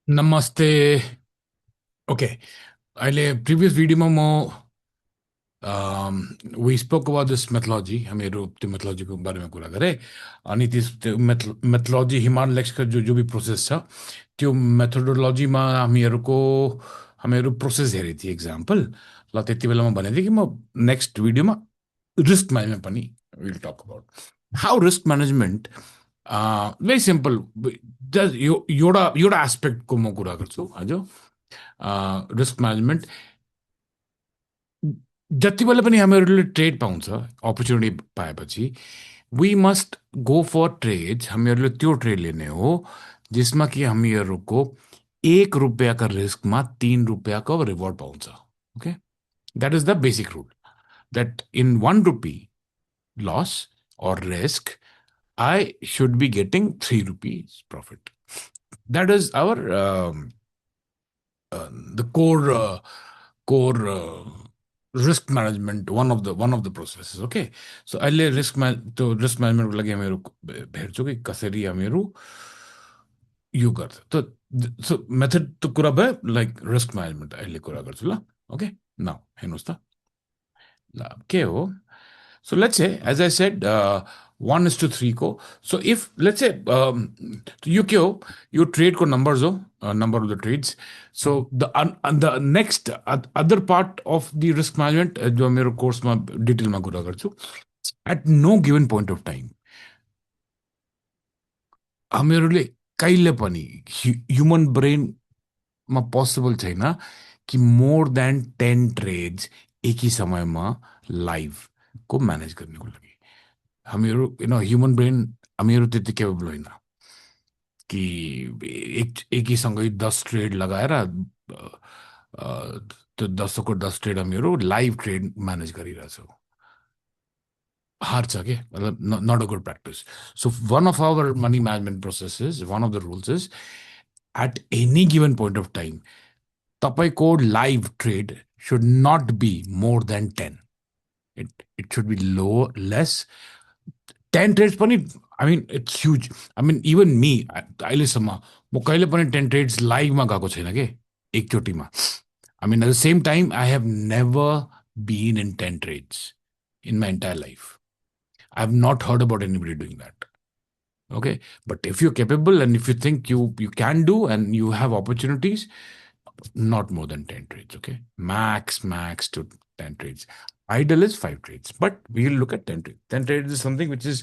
नमस्ते। ओके, अहिले प्रिभियस भिडियोमा म we spoke about this methodology, हामीहरू त्यो मेथोलोजीको बारेमा कुरा गरे। अनि त्यो मेथोलोजी हिमाल लेक्सको जो जो भी प्रोसेस छ त्यो मेथोडोलोजीमा हामीहरू प्रोसेस हेरेको थिएँ इक्जाम्पल। ल त्यति बेला म भनेको थिएँ कि म नेक्स्ट भिडियोमा रिस्क म्यानेजमेन्ट पनि will talk about how risk management. Very simple, एउटा एउटा एस्पेक्टको म कुरा गर्छु आज। रिस्क म्यानेजमेन्ट जति बेला पनि हामीहरूले ट्रेड पाउँछ, अपर्च्युनिटी पाएपछि we must go for trades. हामीहरूले त्यो ट्रेड लिने हो जिसमा कि हामीहरूको 1 रुपियाँका रिस्कमा 3 रुपियाँको रिवार्ड पाउँछ। Okay, that is the basic rule, that in 1 rupee loss or risk, I should be getting 3 rupees profit. That is our the core risk management, one of the processes. Okay, so अहिले त्यो risk म्यानेजमेन्टको लागि हामीहरू हेर्छौँ कि कसरी हामीहरू यो गर्छ। सो method त कुरा भयो, लाइक रिस्क म्यानेजमेन्ट अहिले कुरा गर्छु ल। ओके, नाउ हेर्नुहोस् त ल के हो। So let's say, as I said, 1:3 को. So if let's say you क्या हो, you trade को numbers हो, number of the trades. So the next other part of the risk management जो मेरो course में detail में कुरा गर्छु, at no given point of time हामीहरूले कहिले पनि ह्युमन ब्रेनमा पोसिबल छैन कि मोर देन 10 ट्रेड्स एक ही समयमा लाइभको म्यानेज गर्नको लागि। हामीहरू ह्युमन ब्रेन हामीहरू त्यति केपेबल होइन कि एक ही सँगै 10 ट्रेड लगाएर त्यो 10को 10 ट्रेड हामीहरू लाइभ ट्रेड म्यानेज गरिरहेछौँ। हार्छ के, मतलब not a good practice. So one of our money management processes, one of the rules is at any given point of time तपाईँको live trade should not be more than 10. It should be low, less. 10 trades पनि, I mean, it's huge. I mean, even me, अहिलेसम्म म कहिले पनि 10 trades लाइभमा गएको छैन के एकचोटिमा। I mean, at the same time, I have never been in 10 trades in my entire life. I've not heard about anybody doing that. Okay, but if you're capable and if you think you can do and you have opportunities, not more than 10 trades. Okay, max to 10 trades. Ideal is 5 trades, but we'll look at 10 trades. 10 trades is something which is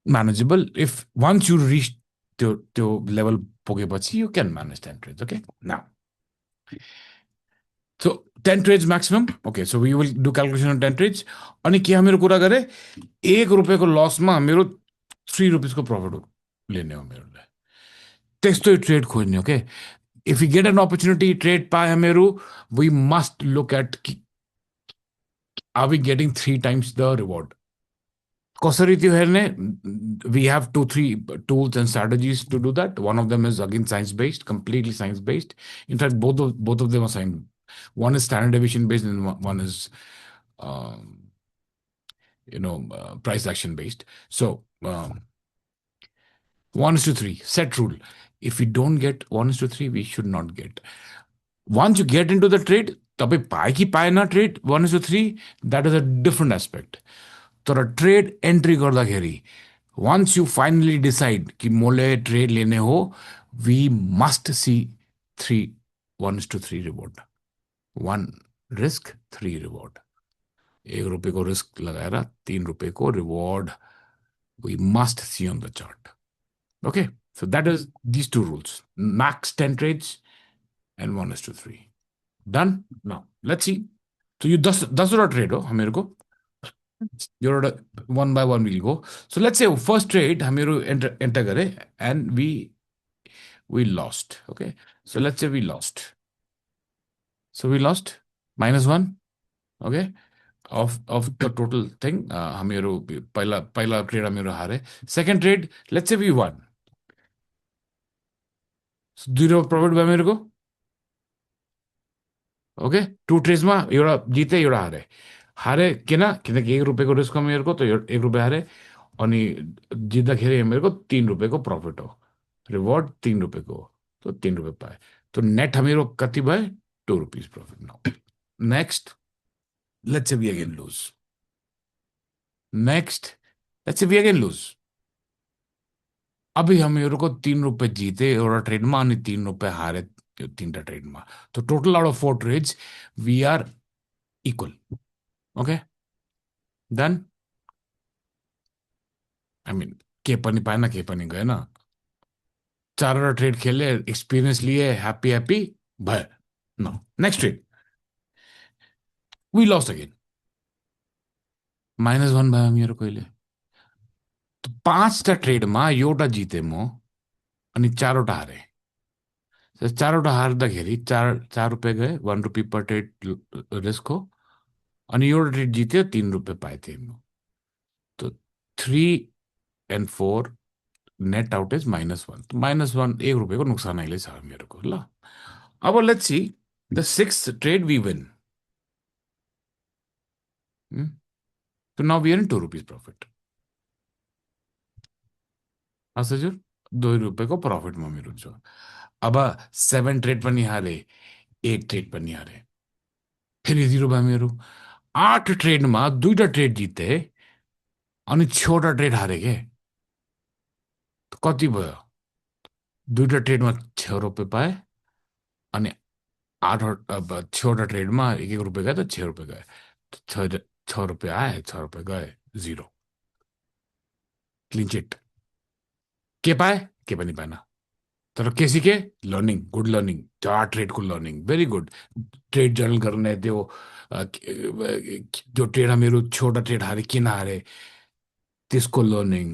manageable. If once you reach to level pugepachi, you can manage 10 trades. Okay, now so 10 trades maximum. Okay, so we will do calculation on 10 trades. अनि के हामीहरू कुरा गरे, 1 रुपियाँको लसमा हामीहरू 3 रुपिसको profit लिने हो हामीहरूलाई। त्यस्तै ट्रेड खोज्ने हो के। If we get an opportunity trade पाए हामीहरू, we must look at are we getting 3 times the reward. कसरी त्यो हेर्ने, we have 2-3 tools and strategies to do that. One of them is again science based, completely science based. In fact, both of them are science. One is standard deviation based and one is price action based. So 1:3 set rule. If we don't get 1:3, we should not get. Once you get into the trade, तपाईँ पाए कि पाएन trade 1:3, that is a different aspect. तर trade entry गर्दाखेरि once you finally decide कि मोले trade लेने हो, we must see 1:3 reward. 1 risk, 3 reward. 1 रुपियाँको रिस्क लगाएर 3 रुपियाँको reward we must see on the chart. Okay, so that is these two rules: max 10 trades and 1:3. Done. Now let's see. So you 10 trade हो हामीहरूको, एउटा one by one we'll go. So let's say first trade हामीहरू enter गरे and we lost. Okay, so let's say we lost. So we lost -1. Okay, of the total thing. हामीहरू पहिला trade हामीहरू हारे। Second trade let's say we won. So 2 profit भयो हामीहरूको। Okay, 2 ट्रेड्समा एउटा जिते एउटा हारे किनकि 1 रुपियाँको रिस्क हामीहरूको, त 1 रुपियाँ हारे। अनि जित्दाखेरि हामीहरूको 3 रुपियाँको प्रफिट हो, रिवार्ड 3 रुपियाँको हो। तो 3 रुपये पाए. तो नेट हमें कति भए 2 rupees profit. Now next, let's say we again lose. Next, let's say we again lose. अभी हम मेरे को 3 रुपये जीते और ट्रेड में आणि 3 रुपये हारे 3टा ट्रेड में. तो total out of 4 trades we are equal. Okay, done. I mean के पनि पाएन, के पनि गएन. 4वटा ट्रेड खेले, एक्सपिरियंस लिए, हैप्पी हैप्पी भय. No, next trade we lost again. -1 भयो मेरो कहिले. तो 5टा ट्रेडमा एउटा जिते म अनि 4वटा हारे. तो 4वटा हार्दाखेरि 4 रुपियाँ गए, 1 रुपी पर ट्रेड रिस्क हो. अनि एउटा ट्रेड जित्यो, 3 रुपियाँ पाए थिएँ म. तो 3 and 4 नेट आउट इज -1. तो -1 1 रुपियाँ को नुकसान अहिले छ मेरो को. ल अब let's see the 6th trade we win. तो now we are in 2 rupees profit. हजुर 2 रुपियाँ को प्रॉफिट में मेरो छ. अब 7 ट्रेड पनि हारे, 8 ट्रेड पनि हारे, फेरि 0 भयो मेरो. 8 ट्रेडमा 2टा ट्रेड जिते अनि 6वटा ट्रेड हारे के. तो कति भयो, 2टा ट्रेडमा 6 रुपियाँ पाए अनि 6वटा ट्रेडमा 1-1 रुपियाँ गए, तो 6 रुपियाँ गए. तो 6 रुपियाँ आए, 6 रुपियाँ गए, 0. Clean chit. के पाए, के पनि पाएन. तर के सिके, लर्निङ, गुड लर्निङ. 4 ट्रेडको learning, very good. Trade journal गर्ने त्यो जो ट्रेड मेरो 6वटा ट्रेड हारे, किन हारे त्यसको लर्निङ,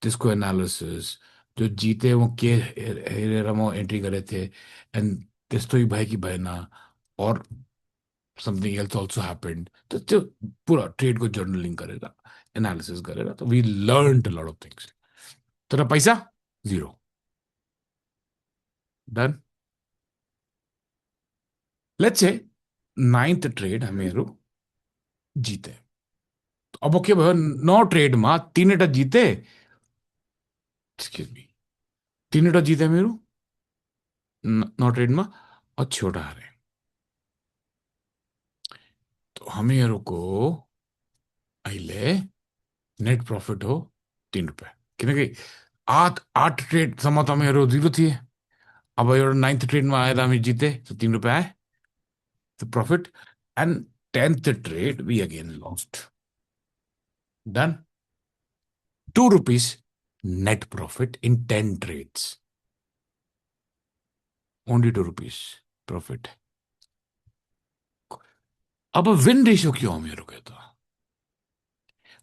त्यसको एनालिसिस. जो जिते वो के हेरेर म एन्ट्री गरेको थिएँ एन्ड त्यस्तै भयो कि भएन, और समथिङ एल्स अल्सो ह्यापेन्ड. त त्यो पुरा ट्रेडको जर्नलिङ गरेर, एनालिसिस गरेर, त we learn a lot of things. तर पैसा 0. Done. Let's say 9th trade हामीहरू जिते. अब के भयो, 9 ट्रेडमा 3वटा जिते, एक्सक्युज मी, 3वटा जिते मेरो 9 ट्रेडमा, और 6वटा हारे. तो हामीहरूको अहिले नेट प्रॉफिट हो 3 रुपियाँ. किनकि 8 ट्रेडसम्म त हामीहरू 0 थिए. अब एउटा 9th ट्रेडमा आएर हामी जिते, तो 3 रुपियाँ आए, तो profit. And 10th trade we again lost. Done. 2 rupees net profit in 10 trades. Only 2 rupees profit. अब विन रेशियो क्यों मेरो कहता,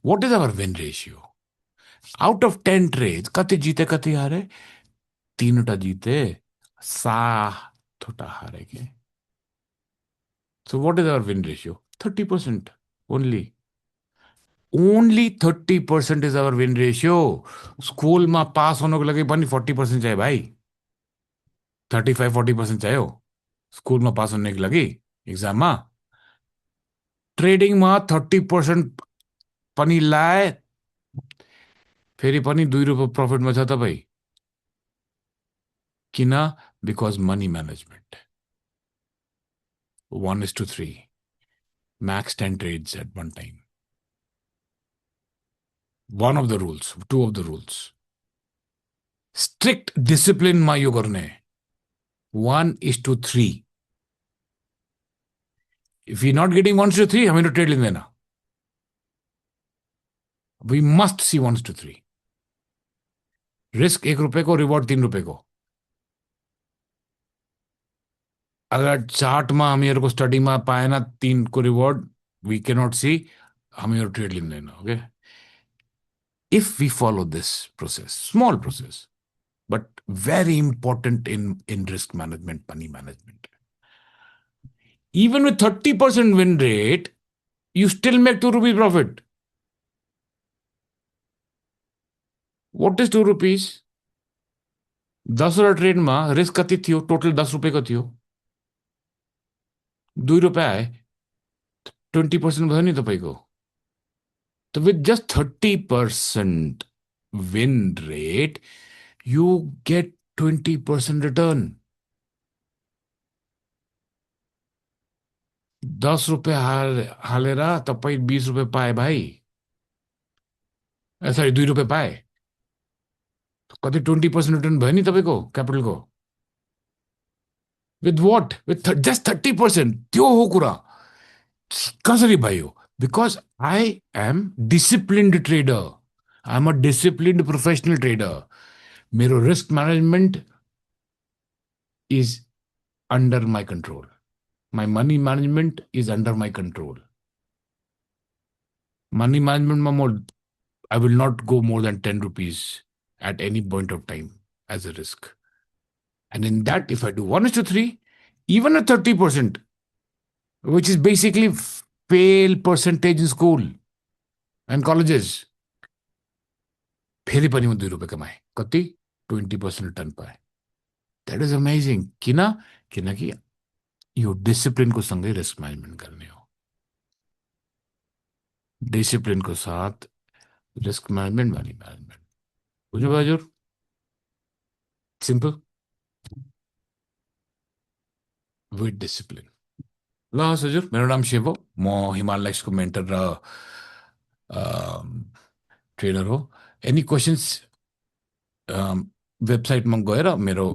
what is our win ratio? Out of 10 trades कति जीते कति हारे? 3वटा जीते, 7वटा हारे के. So what is our win ratio? 30% only. Only 30% is our win ratio. स्कुलमा पास होनको लागि पनि 40% चाहियो भाइ. 35-40% चाहियो स्कुलमा पास हुनको लागि एक्जाममा. ट्रेडिङमा 30% पनि लाए, फेरि पनि 2 रुपियाँ प्रफिटमा छ तपाईँ. किन? Because money management. 1:3, max 10 trades at one time. One of the rules, 2 of the rules. Strict discipline मा यो गर्ने. 1:3. If we're not getting 1:3, हामीहरू ट्रेड लिँदैन. We must see 1:3. रिस्क 1 रुपियाँ को, रिवॉर्ड 3 रुपियाँ को. अगर चार्टमा हामीहरूको स्टडीमा पाएन 3 को रिवॉर्ड, we cannot see, हामीहरू ट्रेड लिँदैन. Okay, if we follow this process, small process, but very important in risk management, money management. Even with 30% win rate, you still make 2 rupees profit. What is 2 rupees? 10वटा ट्रेडमा risk कति थियो? Total 10 रुपियाँको थियो. 2 रुपियाँ आए, 20% भयो नि तपाईँको. So with just 30% win rate, you get 20% return. 10 रुपये हालेर तपाईँ 20 रुपये पाए भाइ। सरी, 2 रुपये पाए। कति 20% रिटर्न भयो नि तपाईँको क्यापिटलको। With what? With just 30%। त्यो हो कुरा। कसरी भयो? Because I am disciplined trader. I am a disciplined professional trader. मेरो risk management is under my control. My money management is under my control. Money म्यानेजमेन्टमा म I will not go more than 10 rupees at any point of time as a risk. And in that, if I do 1:3, even a 30%, which is basically fail percentage in school and colleges, फेरि पनि म 2 रुपये कमाएँ। कति? 20% return पाएँ। That is amazing. किन? किनकि यो डिसिप्लिनको सँगै रिस्क म्यानेजमेन्ट गर्ने हो। डिसिप्लिनको साथ रिस्क म्यानेजमेन्ट, मनी म्यानेजमेन्ट। बुझ्नुभयो हजुर? सिम्पल। With discipline. ल हस् हजुर, मेरो नाम शिव हो। म हिमाल लाइक्सको मेन्टर र ट्रेनर हो। एनी क्वेसन्स वेबसाइटमा गएर मेरो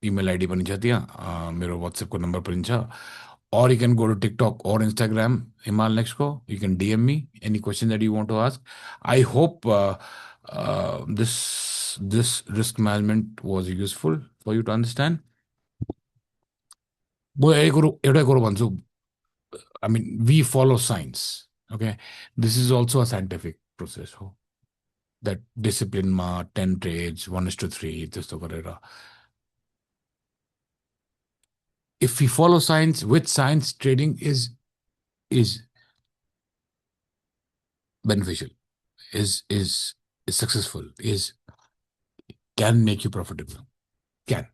इमेल आइडी पनि छ त्यहाँ, मेरो वाट्सएपको नम्बर पनि छ। or you can go to TikTok or Instagram, Himal Nexco. You can DM me any question that you want to ask. I hope this risk management was useful for you to understand. I mean, we follow science. Okay, this is also a scientific process. That discipline ma 10 trades, 1:3, just over. If we follow science, with science, trading is beneficial, is successful, can make you profitable, can.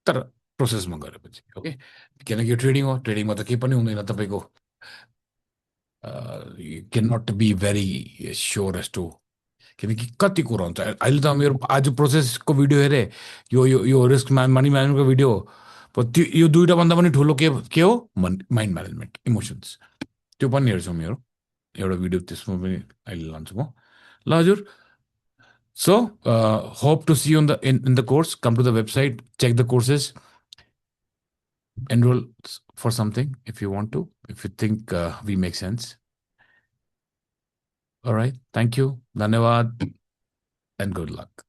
तर प्रोसेसमा गरेपछि, okay. किनकि यो trading हो, ट्रेडिङमा त केही पनि हुँदैन तपाईँको। You can not be very sure as to, किनकि कति कुरा हुन्छ। अहिले त मेरो आज प्रोसेसको भिडियो हेरेँ, यो रिस्क मनी म्यानेजमेन्टको भिडियो हो। त्यो यो दुइटा भन्दा पनि ठुलो के हो? Mind management, emotions. त्यो पनि हेर्छु मेरो एउटा भिडियो, त्यसमा पनि अहिले लान्छु म। ल हजुर, so hope to see you in the course. Come to the website, check the courses, enroll for something if you want to, if you think we make sense. All right, thank you, dhanyawad, and good luck.